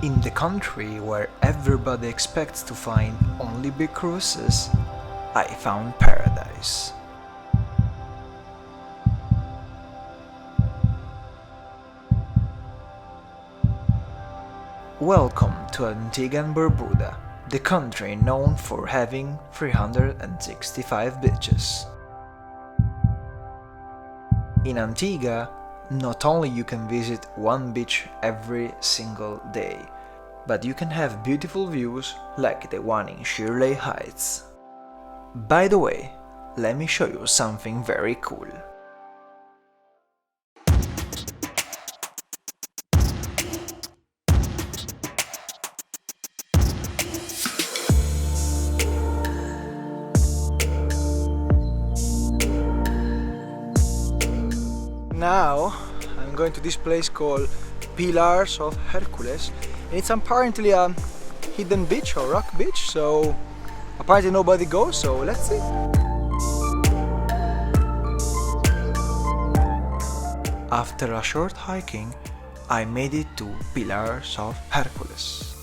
In the country where everybody expects to find only big cruises, I found paradise. Welcome to Antigua and Barbuda, the country known for having 365 beaches. In Antigua, not only you can visit one beach every single day, but you can have beautiful views like the one in Shirley Heights. By the way, let me show you something very cool. Now I'm going to this place called Pillars of Hercules, and it's apparently a hidden beach or rock beach, so apparently nobody goes, so let's see. After a short hiking, I made it to Pillars of Hercules.